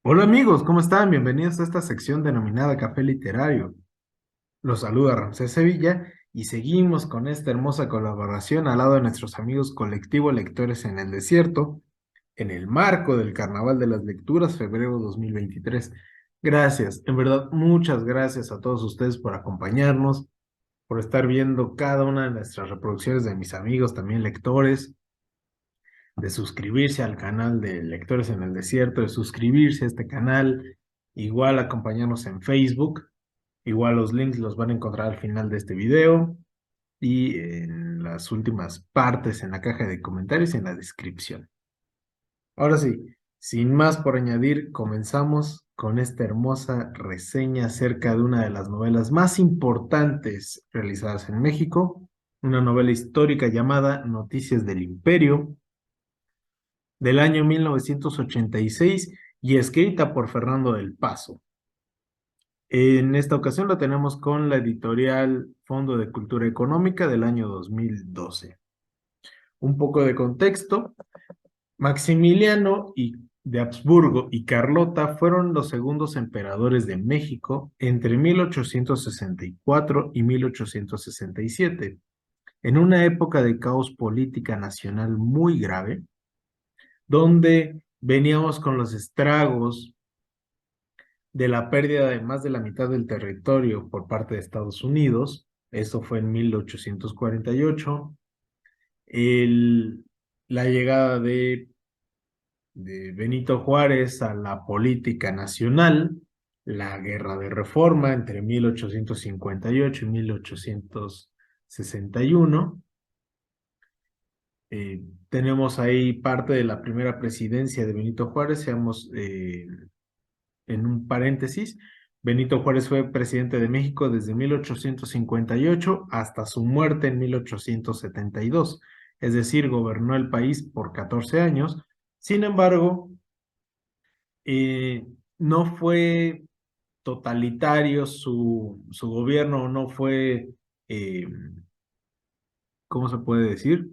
Hola amigos, ¿cómo están? Bienvenidos a esta sección denominada Café Literario. Los saluda Ramsés Sevilla y seguimos con esta hermosa colaboración al lado de nuestros amigos Colectivo Lectores en el Desierto, en el marco del Carnaval de las Lecturas, febrero 2023. Gracias, en verdad, muchas gracias a todos ustedes por acompañarnos, por estar viendo cada una de nuestras reproducciones de mis amigos, también lectores, de suscribirse al canal de Lectores en el Desierto, de suscribirse a este canal, igual acompañarnos en Facebook, igual los links los van a encontrar al final de este video y en las últimas partes en la caja de comentarios y en la descripción. Ahora sí, sin más por añadir, comenzamos con esta hermosa reseña acerca de una de las novelas más importantes realizadas en México, una novela histórica llamada Noticias del Imperio, del año 1986 y escrita por Fernando del Paso. En esta ocasión la tenemos con la editorial Fondo de Cultura Económica del año 2012. Un poco de contexto. Maximiliano de Habsburgo y Carlota fueron los segundos emperadores de México entre 1864 y 1867, en una época de caos política nacional muy grave, donde veníamos con los estragos de la pérdida de más de la mitad del territorio por parte de Estados Unidos. Eso fue en 1848. El, la llegada de Benito Juárez a la política nacional, la Guerra de Reforma entre 1858 y 1861. Tenemos ahí parte de la primera presidencia de Benito Juárez, seamos en un paréntesis. Benito Juárez fue presidente de México desde 1858 hasta su muerte en 1872, es decir, gobernó el país por 14 años. Sin embargo, eh, no fue totalitario su gobierno, no fue, eh, ¿cómo se puede decir?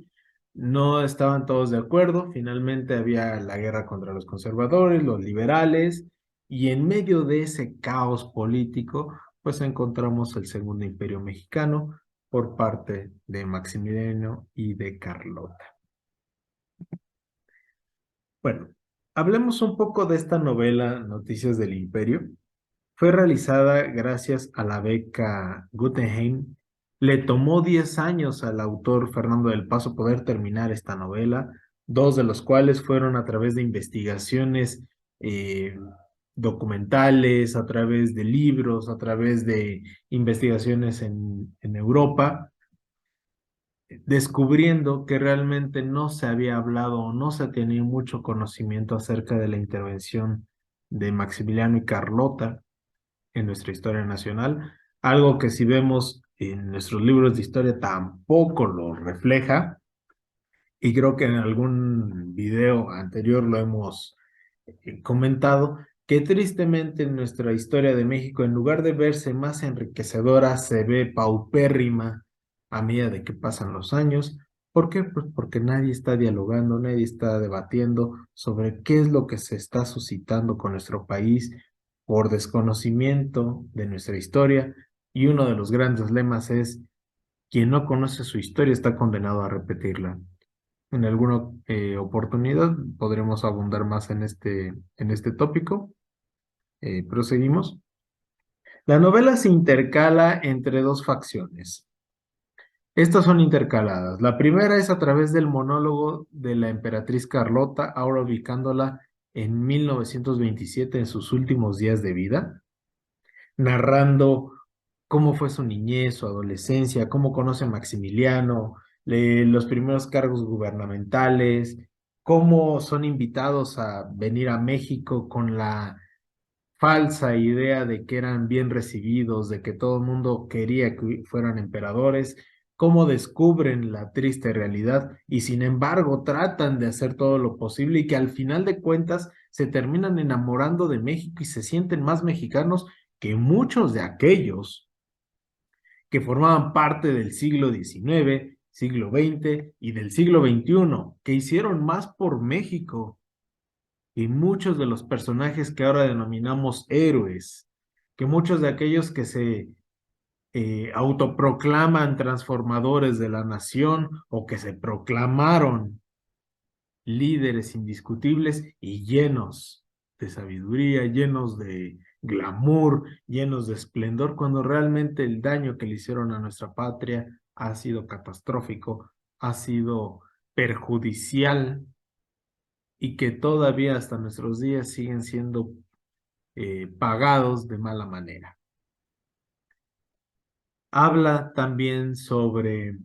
No estaban todos de acuerdo, finalmente había la guerra contra los conservadores, los liberales, y en medio de ese caos político, pues encontramos el Segundo Imperio Mexicano por parte de Maximiliano y de Carlota. Bueno, hablemos un poco de esta novela Noticias del Imperio. Fue realizada gracias a la beca Guggenheim. Le tomó 10 años al autor Fernando del Paso poder terminar esta novela, dos de los cuales fueron a través de investigaciones eh, documentales, a través de libros, a través de investigaciones en Europa, descubriendo que realmente no se había hablado o no se tenía mucho conocimiento acerca de la intervención de Maximiliano y Carlota en nuestra historia nacional, algo que si vemos en nuestros libros de historia tampoco lo refleja, y creo que en algún video anterior lo hemos comentado, que tristemente en nuestra historia de México, en lugar de verse más enriquecedora, se ve paupérrima a medida de que pasan los años. ¿Por qué? Pues porque nadie está dialogando, nadie está debatiendo sobre qué es lo que se está suscitando con nuestro país por desconocimiento de nuestra historia. Y uno de los grandes lemas es, quien no conoce su historia está condenado a repetirla. En alguna oportunidad podremos abundar más en este tópico. Proseguimos. La novela se intercala entre dos facciones. Estas son intercaladas. La primera es a través del monólogo de la emperatriz Carlota, ahora ubicándola en 1927, en sus últimos días de vida, narrando cómo fue su niñez, su adolescencia, cómo conoce a Maximiliano, los primeros cargos gubernamentales, cómo son invitados a venir a México con la falsa idea de que eran bien recibidos, de que todo el mundo quería que fueran emperadores, cómo descubren la triste realidad y sin embargo tratan de hacer todo lo posible y que al final de cuentas se terminan enamorando de México y se sienten más mexicanos que muchos de aquellos que formaban parte del siglo XIX, siglo XX y del siglo XXI, que hicieron más por México. Y muchos de los personajes que ahora denominamos héroes, que muchos de aquellos que se autoproclaman transformadores de la nación o que se proclamaron líderes indiscutibles y llenos de sabiduría, llenos de glamour, llenos de esplendor, cuando realmente el daño que le hicieron a nuestra patria ha sido catastrófico, ha sido perjudicial y que todavía hasta nuestros días siguen siendo pagados de mala manera. Habla también sobre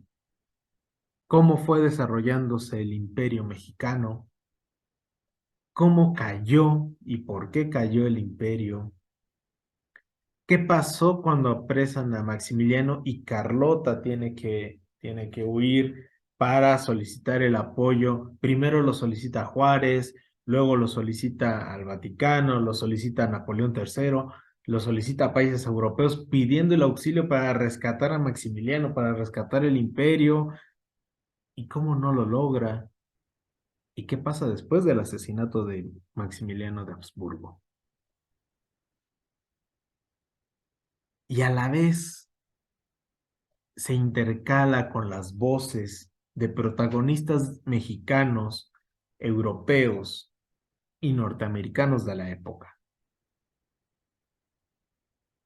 cómo fue desarrollándose el imperio mexicano, cómo cayó y por qué cayó el imperio, qué pasó cuando apresan a Maximiliano y Carlota tiene que huir para solicitar el apoyo. Primero lo solicita Juárez, luego lo solicita al Vaticano, lo solicita a Napoleón III, lo solicita a países europeos pidiendo el auxilio para rescatar a Maximiliano, para rescatar el imperio. ¿Y cómo no lo logra? ¿Y qué pasa después del asesinato de Maximiliano de Habsburgo? Y a la vez se intercala con las voces de protagonistas mexicanos, europeos y norteamericanos de la época,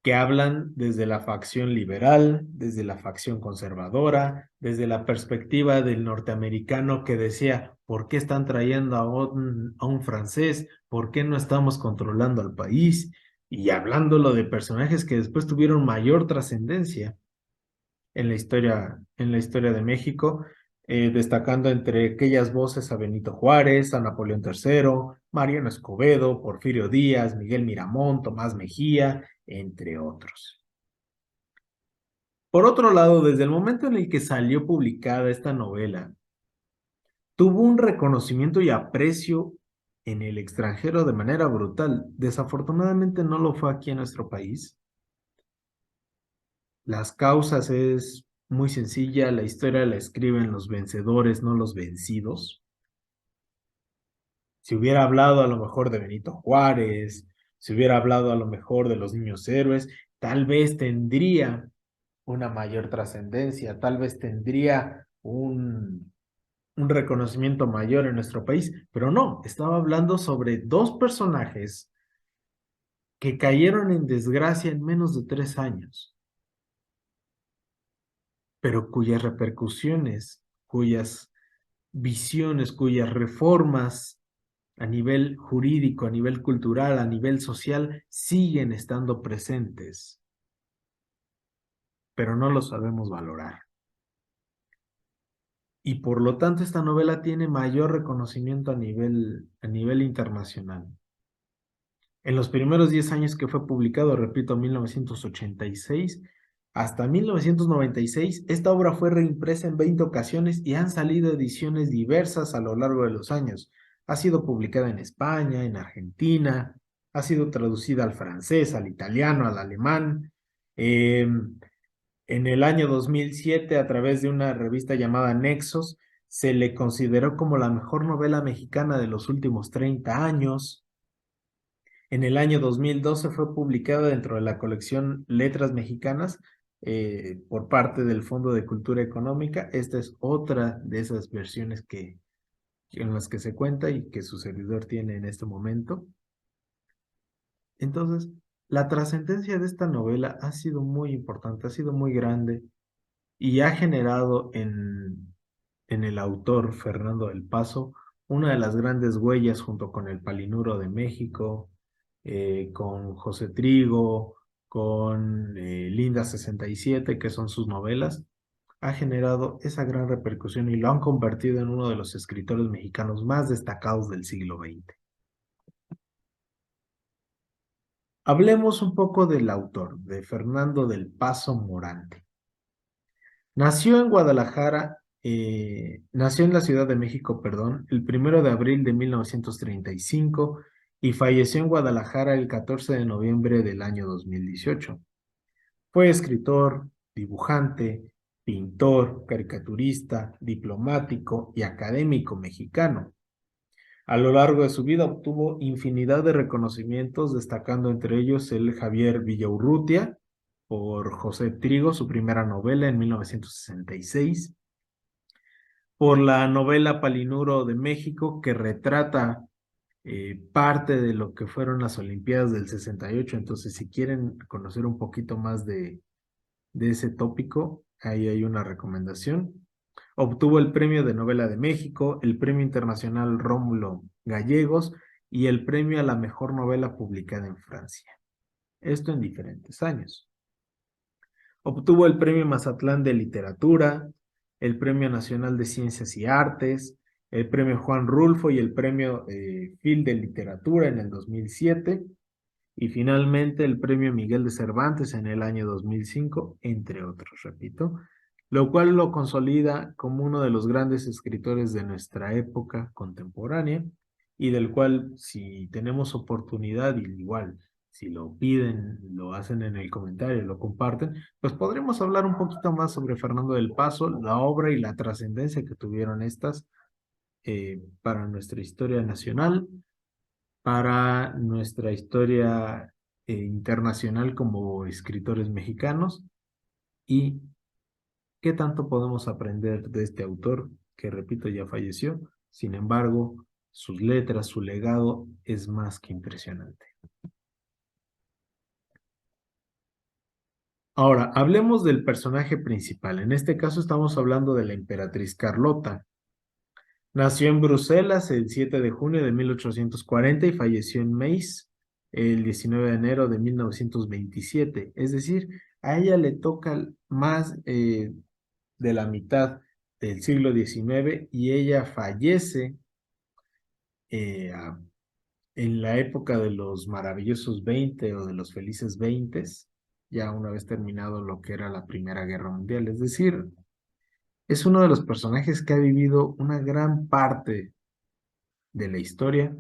que hablan desde la facción liberal, desde la facción conservadora, desde la perspectiva del norteamericano que decía, ¿por qué están trayendo a un francés? ¿Por qué no estamos controlando al país? Y hablándolo de personajes que después tuvieron mayor trascendencia en la historia de México, destacando entre aquellas voces a Benito Juárez, a Napoleón III, Mariano Escobedo, Porfirio Díaz, Miguel Miramón, Tomás Mejía, entre otros. Por otro lado, desde el momento en el que salió publicada esta novela, tuvo un reconocimiento y aprecio en el extranjero de manera brutal. Desafortunadamente no lo fue aquí en nuestro país. Las causas es muy sencilla, la historia la escriben los vencedores, no los vencidos. Si hubiera hablado a lo mejor de Benito Juárez, si hubiera hablado a lo mejor de los niños héroes, tal vez tendría una mayor trascendencia, tal vez tendría un reconocimiento mayor en nuestro país, pero no, estaba hablando sobre dos personajes que cayeron en desgracia en menos de 3 años, pero cuyas repercusiones, cuyas visiones, cuyas reformas a nivel jurídico, a nivel cultural, a nivel social, siguen estando presentes, pero no lo sabemos valorar. Y por lo tanto esta novela tiene mayor reconocimiento a nivel internacional. En los primeros 10 años que fue publicado, repito, 1986, hasta 1996, esta obra fue reimpresa en 20 ocasiones y han salido ediciones diversas a lo largo de los años. Ha sido publicada en España, en Argentina, ha sido traducida al francés, al italiano, al alemán. En el año 2007, a través de una revista llamada Nexos, se le consideró como la mejor novela mexicana de los últimos 30 años. En el año 2012 fue publicada dentro de la colección Letras Mexicanas por parte del Fondo de Cultura Económica. Esta es otra de esas versiones en las que se cuenta y que su servidor tiene en este momento. Entonces, la trascendencia de esta novela ha sido muy importante, ha sido muy grande y ha generado en el autor Fernando del Paso una de las grandes huellas junto con el Palinuro de México, con José Trigo, con Linda 67, que son sus novelas, ha generado esa gran repercusión y lo han convertido en uno de los escritores mexicanos más destacados del siglo XX. Hablemos un poco del autor, de Fernando del Paso Morante. Nació en la Ciudad de México, perdón, el 1 de abril de 1935 y falleció en Guadalajara el 14 de noviembre del año 2018. Fue escritor, dibujante, pintor, caricaturista, diplomático y académico mexicano. A lo largo de su vida obtuvo infinidad de reconocimientos, destacando entre ellos el Javier Villaurrutia por José Trigo, su primera novela en 1966, por la novela Palinuro de México, que retrata parte de lo que fueron las Olimpiadas del 68. Entonces, si quieren conocer un poquito más de ese tópico, ahí hay una recomendación. Obtuvo el Premio de Novela de México, el Premio Internacional Rómulo Gallegos y el Premio a la Mejor Novela Publicada en Francia. Esto en diferentes años. Obtuvo el Premio Mazatlán de Literatura, el Premio Nacional de Ciencias y Artes, el Premio Juan Rulfo y el Premio Phil de Literatura en el 2007 y finalmente el Premio Miguel de Cervantes en el año 2005, entre otros, repito, lo cual lo consolida como uno de los grandes escritores de nuestra época contemporánea y del cual, si tenemos oportunidad, y igual, si lo piden, lo hacen en el comentario, lo comparten, pues podremos hablar un poquito más sobre Fernando del Paso, la obra y la trascendencia que tuvieron estas para nuestra historia nacional, para nuestra historia internacional como escritores mexicanos y qué tanto podemos aprender de este autor que, repito, ya falleció. Sin embargo, sus letras, su legado es más que impresionante. Ahora, hablemos del personaje principal. En este caso estamos hablando de la emperatriz Carlota. Nació en Bruselas el 7 de junio de 1840 y falleció en Metz el 19 de enero de 1927. Es decir, a ella le toca más de la mitad del siglo XIX y ella fallece eh, a- en la época de los maravillosos 20 o de los felices 20, ya una vez terminado lo que era la Primera Guerra Mundial. Es decir, es uno de los personajes que ha vivido una gran parte de la historia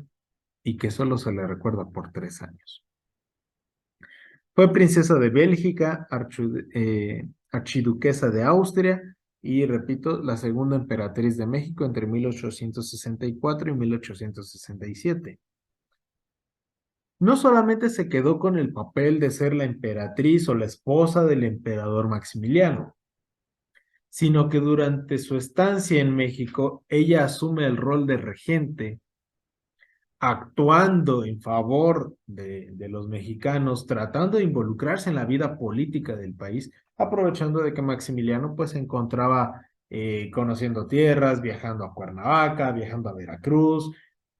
y que solo se le recuerda por 3 años. Fue princesa de Bélgica, archiduquesa de Austria y, repito, la segunda emperatriz de México entre 1864 y 1867. No solamente se quedó con el papel de ser la emperatriz o la esposa del emperador Maximiliano, sino que durante su estancia en México, ella asume el rol de regente actuando en favor de los mexicanos, tratando de involucrarse en la vida política del país, aprovechando de que Maximiliano pues se encontraba conociendo tierras, viajando a Cuernavaca, viajando a Veracruz,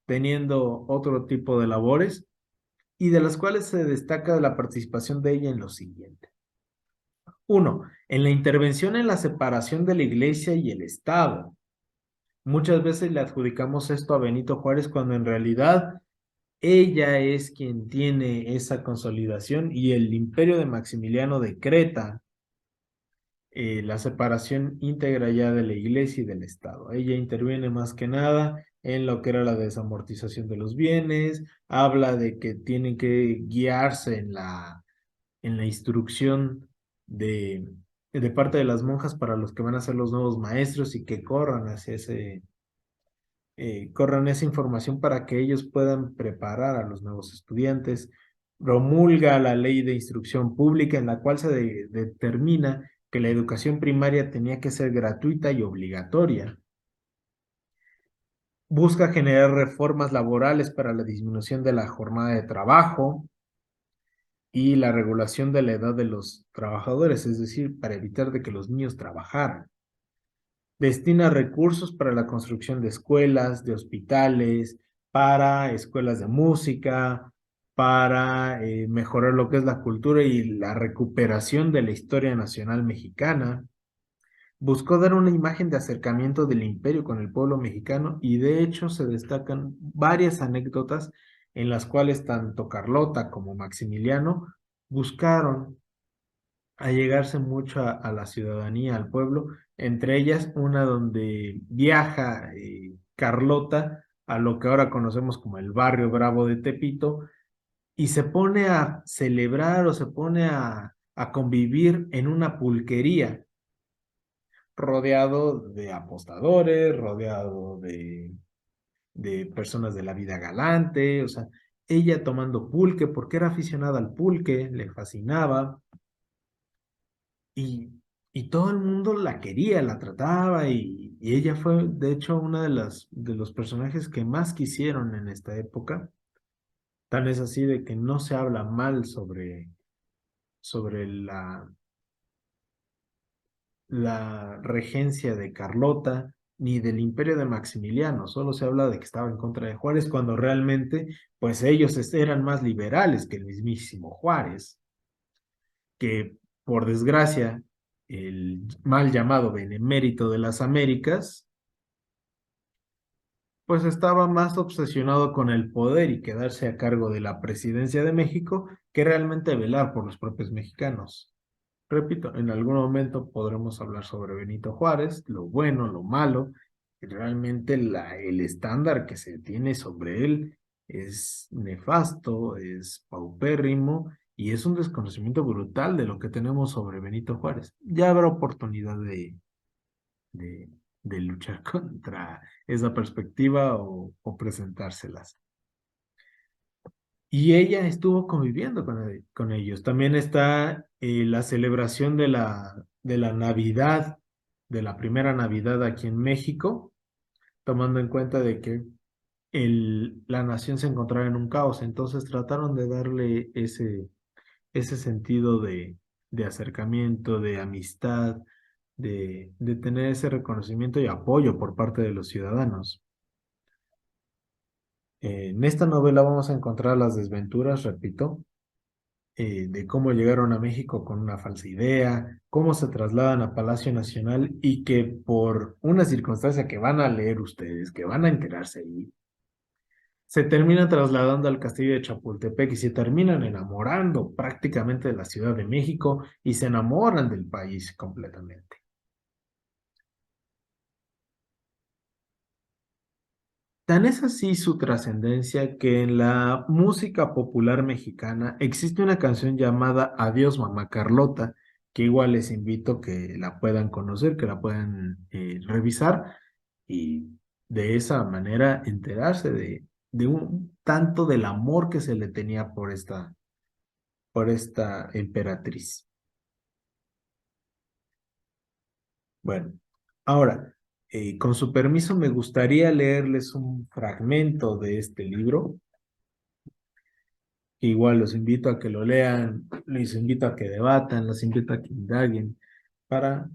teniendo otro tipo de labores y de las cuales se destaca la participación de ella en lo siguiente. Uno, en la intervención en la separación de la iglesia y el Estado. Muchas veces le adjudicamos esto a Benito Juárez cuando en realidad ella es quien tiene esa consolidación y el imperio de Maximiliano decreta la separación íntegra ya de la iglesia y del Estado. Ella interviene más que nada en lo que era la desamortización de los bienes, habla de que tienen que guiarse en la instrucción de parte de las monjas para los que van a ser los nuevos maestros y que corran hacia corran esa información para que ellos puedan preparar a los nuevos estudiantes. Promulga la ley de instrucción pública en la cual se determina que la educación primaria tenía que ser gratuita y obligatoria. Busca generar reformas laborales para la disminución de la jornada de trabajo y la regulación de la edad de los trabajadores, es decir, para evitar de que los niños trabajaran. Destina recursos para la construcción de escuelas, de hospitales, para escuelas de música, para mejorar lo que es la cultura y la recuperación de la historia nacional mexicana. Buscó dar una imagen de acercamiento del imperio con el pueblo mexicano y de hecho se destacan varias anécdotas en las cuales tanto Carlota como Maximiliano buscaron allegarse mucho a la ciudadanía, al pueblo, entre ellas una donde viaja Carlota a lo que ahora conocemos como el barrio Bravo de Tepito y se pone a celebrar o se pone a convivir en una pulquería, rodeado de apostadores, rodeado de personas de la vida galante, o sea, ella tomando pulque porque era aficionada al pulque, le fascinaba y, y todo el mundo la quería, la trataba y ella fue de hecho una de los personajes que más quisieron en esta época. Tan es así de que no se habla mal sobre la regencia de Carlota ni del imperio de Maximiliano, solo se habla de que estaba en contra de Juárez cuando realmente pues ellos eran más liberales que el mismísimo Juárez, que por desgracia el mal llamado benemérito de las Américas pues estaba más obsesionado con el poder y quedarse a cargo de la presidencia de México que realmente velar por los propios mexicanos. Repito, en algún momento podremos hablar sobre Benito Juárez, lo bueno, lo malo, y realmente el estándar que se tiene sobre él es nefasto, es paupérrimo y es un desconocimiento brutal de lo que tenemos sobre Benito Juárez. Ya habrá oportunidad de, de luchar contra esa perspectiva o presentárselas. Y ella estuvo conviviendo con ellos. También está la celebración de la Navidad, de la primera Navidad aquí en México, tomando en cuenta de que la nación se encontraba en un caos. Entonces trataron de darle ese sentido de acercamiento, de amistad, de tener ese reconocimiento y apoyo por parte de los ciudadanos. En esta novela vamos a encontrar las desventuras, repito, de cómo llegaron a México con una falsa idea, cómo se trasladan a Palacio Nacional y que por una circunstancia que van a leer ustedes, que van a enterarse ahí, se terminan trasladando al castillo de Chapultepec y se terminan enamorando prácticamente de la Ciudad de México y se enamoran del país completamente. Tan es así su trascendencia que en la música popular mexicana existe una canción llamada Adiós Mamá Carlota, que igual les invito que la puedan conocer, que la puedan revisar y de esa manera enterarse de un tanto del amor que se le tenía por esta emperatriz. Bueno, ahora, con su permiso, me gustaría leerles un fragmento de este libro. Igual los invito a que lo lean, los invito a que debatan, los invito a que indaguen para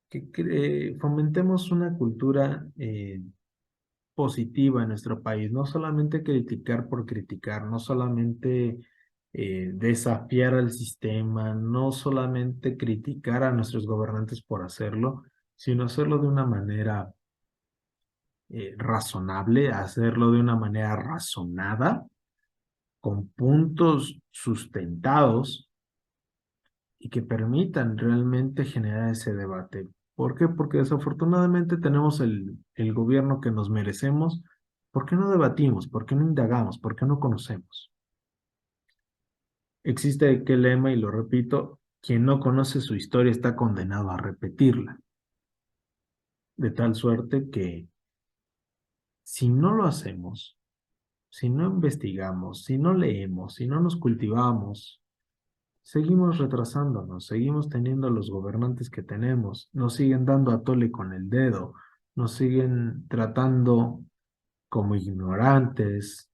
que fomentemos una cultura positiva en nuestro país, no solamente criticar por criticar, no solamente desafiar al sistema, no solamente criticar a nuestros gobernantes por hacerlo, sino hacerlo de una manera razonable, hacerlo de una manera razonada, con puntos sustentados y que permitan realmente generar ese debate. ¿Por qué? Porque desafortunadamente tenemos el gobierno que nos merecemos. ¿Por qué no debatimos? ¿Por qué no indagamos? ¿Por qué no conocemos? Existe aquel lema, y lo repito, quien no conoce su historia está condenado a repetirla, de tal suerte que si no lo hacemos, si no investigamos, si no leemos, si no nos cultivamos, seguimos retrasándonos, seguimos teniendo los gobernantes que tenemos, nos siguen dando a tole con el dedo, nos siguen tratando como ignorantes,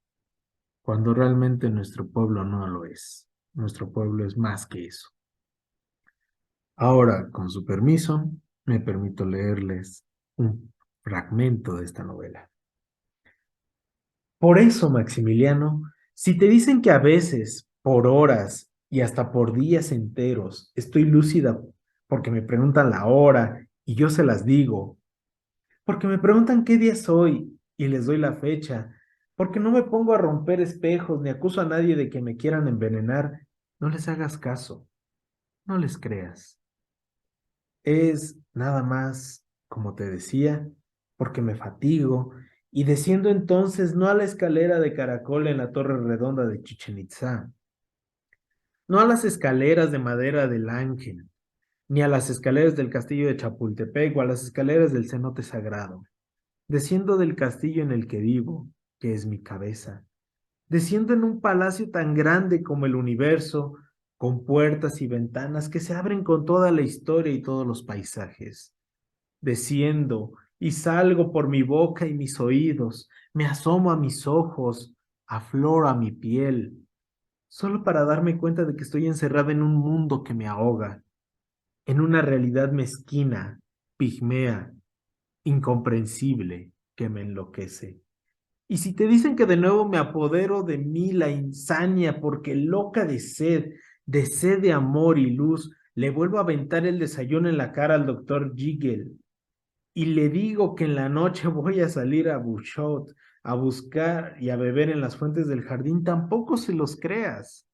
cuando realmente nuestro pueblo no lo es. Nuestro pueblo es más que eso. Ahora, con su permiso, me permito leerles un fragmento de esta novela. Por eso, Maximiliano, si te dicen que a veces, por horas y hasta por días enteros, estoy lúcida porque me preguntan la hora y yo se las digo, porque me preguntan qué día soy y les doy la fecha, porque no me pongo a romper espejos ni acuso a nadie de que me quieran envenenar, no les hagas caso, no les creas. Es nada más, como te decía, porque me fatigo y desciendo entonces no a la escalera de caracol en la torre redonda de Chichen Itzá, no a las escaleras de madera del Ángel, ni a las escaleras del castillo de Chapultepec o a las escaleras del cenote sagrado. Desciendo del castillo en el que vivo, que es mi cabeza. Desciendo en un palacio tan grande como el universo, con puertas y ventanas que se abren con toda la historia y todos los paisajes. Desciendo y salgo por mi boca y mis oídos, me asomo a mis ojos, afloro a mi piel, solo para darme cuenta de que estoy encerrada en un mundo que me ahoga, en una realidad mezquina, pigmea, incomprensible, que me enloquece. Y si te dicen que de nuevo me apodero de mí la insania porque loca de sed de amor y luz, le vuelvo a aventar el desayuno en la cara al doctor Jiggle y le digo que en la noche voy a salir a Buchot a buscar y a beber en las fuentes del jardín, tampoco se los creas.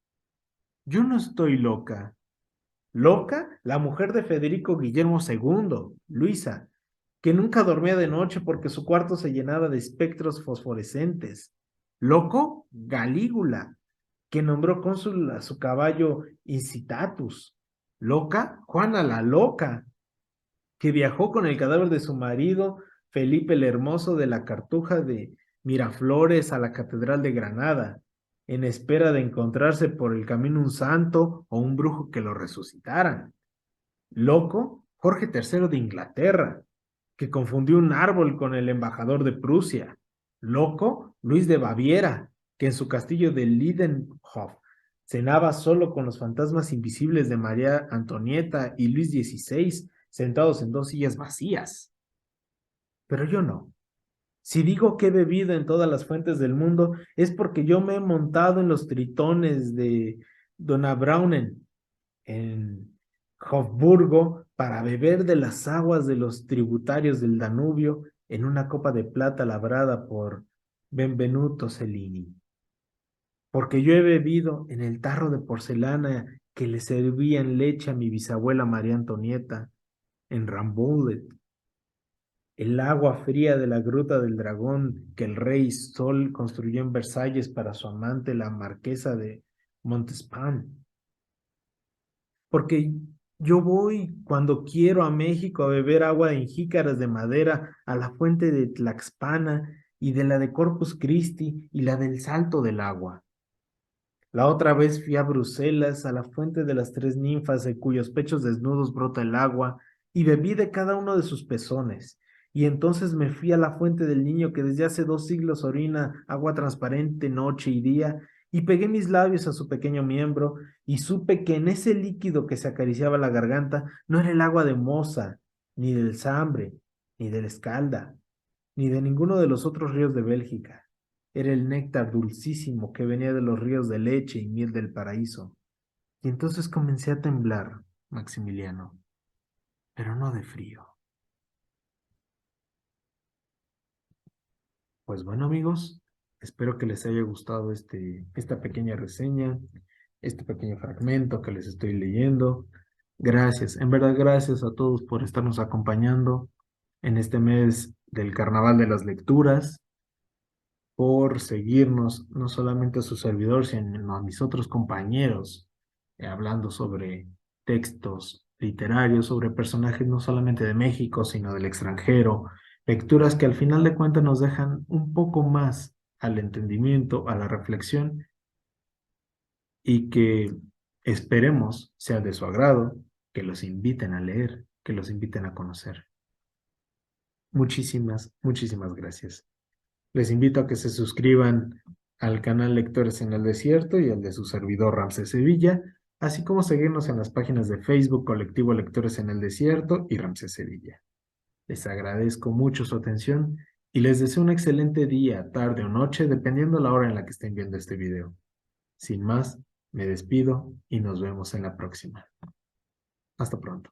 Yo no estoy loca. Loca, la mujer de Federico Guillermo II, Luisa, que nunca dormía de noche porque su cuarto se llenaba de espectros fosforescentes. Loco, Galígula, que nombró cónsul a su caballo Incitatus. Loca, Juana la Loca, que viajó con el cadáver de su marido, Felipe el Hermoso, de la Cartuja de Miraflores a la Catedral de Granada, en espera de encontrarse por el camino un santo o un brujo que lo resucitaran. Loco, Jorge III de Inglaterra, que confundió un árbol con el embajador de Prusia. Loco, Luis de Baviera, que en su castillo de Lidenhof cenaba solo con los fantasmas invisibles de María Antonieta y Luis XVI, sentados en dos sillas vacías. Pero yo no. Si digo que he bebido en todas las fuentes del mundo, es porque yo me he montado en los tritones de Donaubraunen, en Hofburgo, para beber de las aguas de los tributarios del Danubio en una copa de plata labrada por Benvenuto Cellini. Porque yo he bebido en el tarro de porcelana que le servían leche a mi bisabuela María Antonieta en Rambouillet, el agua fría de la Gruta del Dragón que el rey Sol construyó en Versalles para su amante, la marquesa de Montespan. Porque yo voy cuando quiero a México a beber agua en jícaras de madera a la fuente de Tlaxpana y de la de Corpus Christi y la del Salto del Agua. La otra vez fui a Bruselas, a la fuente de las tres ninfas de cuyos pechos desnudos brota el agua, y bebí de cada uno de sus pezones. Y entonces me fui a la fuente del niño que desde hace 2 siglos orina agua transparente noche y día, y pegué mis labios a su pequeño miembro, y supe que en ese líquido que se acariciaba la garganta no era el agua de Mosa, ni del Sambre, ni del Escalda, ni de ninguno de los otros ríos de Bélgica. Era el néctar dulcísimo que venía de los ríos de leche y miel del paraíso. Y entonces comencé a temblar, Maximiliano, pero no de frío. Pues bueno, amigos, espero que les haya gustado esta pequeña reseña, este pequeño fragmento que les estoy leyendo. Gracias, en verdad, gracias a todos por estarnos acompañando en este mes del Carnaval de las Lecturas, por seguirnos, no solamente a su servidor, sino a mis otros compañeros, hablando sobre textos literarios, sobre personajes no solamente de México, sino del extranjero, lecturas que al final de cuentas nos dejan un poco más al entendimiento, a la reflexión y que esperemos sea de su agrado, que los inviten a leer, que los inviten a conocer. Muchísimas, muchísimas gracias. Les invito a que se suscriban al canal Lectores en el Desierto y al de su servidor Ramsés Sevilla, así como seguirnos en las páginas de Facebook Colectivo Lectores en el Desierto y Ramsés Sevilla. Les agradezco mucho su atención y les deseo un excelente día, tarde o noche, dependiendo la hora en la que estén viendo este video. Sin más, me despido y nos vemos en la próxima. Hasta pronto.